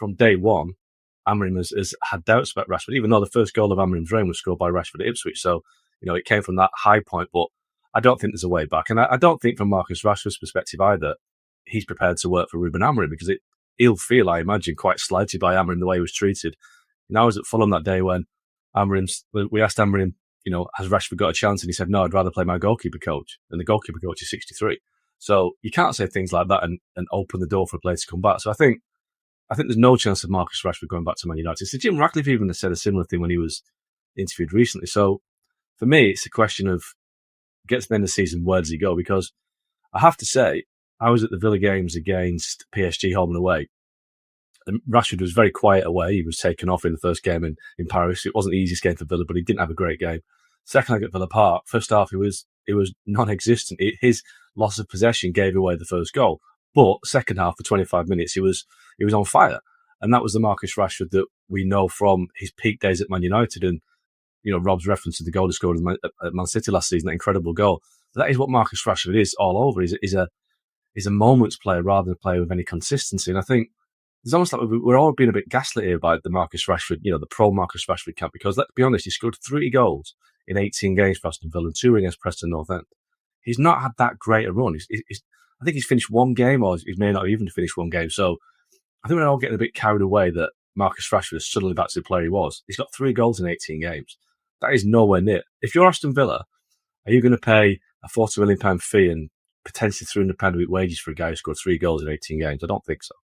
from day one, Amorim has had doubts about Rashford, even though the first goal of Amorim's reign was scored by Rashford at Ipswich. So, it came from that high point, but I don't think there's a way back. And I don't think from Marcus Rashford's perspective either, he's prepared to work for Ruben Amorim because he'll feel, I imagine, quite slighted by Amorim the way he was treated. I was at Fulham that day when we asked Amorim, has Rashford got a chance? And he said, no, I'd rather play my goalkeeper coach. And the goalkeeper coach is 63. So you can't say things like that and open the door for a player to come back. So I think there's no chance of Marcus Rashford going back to Man United. So Jim Ratcliffe even said a similar thing when he was interviewed recently. So for me, it's a question of, get to the end of the season, where does he go? Because I have to say, I was at the Villa games against PSG home and away. And Rashford was very quiet away. He was taken off in the first game in Paris. It wasn't the easiest game for Villa, but he didn't have a great game. Second leg at Villa Park, first half, it was non-existent. His loss of possession gave away the first goal. But second half, for 25 minutes, he was on fire. And that was the Marcus Rashford that we know from his peak days at Man United. And, Rob's reference to the goal he scored at Man City last season, that incredible goal. That is what Marcus Rashford is all over. He's a moments player rather than a player with any consistency. And I think it's almost like we're all being a bit gaslit here by the Marcus Rashford, the pro Marcus Rashford camp, because let's be honest, he scored 3 goals in 18 games for Aston Villa and 2 against Preston North End. He's not had that great a run. I think he's finished 1 game, or he may not even finished 1 game. So I think we're all getting a bit carried away that Marcus Rashford is suddenly back to the player he was. He's got 3 goals in 18 games. That is nowhere near. If you're Aston Villa, are you going to pay a £40 million fee and potentially £300 a week wages for a guy who scored 3 goals in 18 games? I don't think so.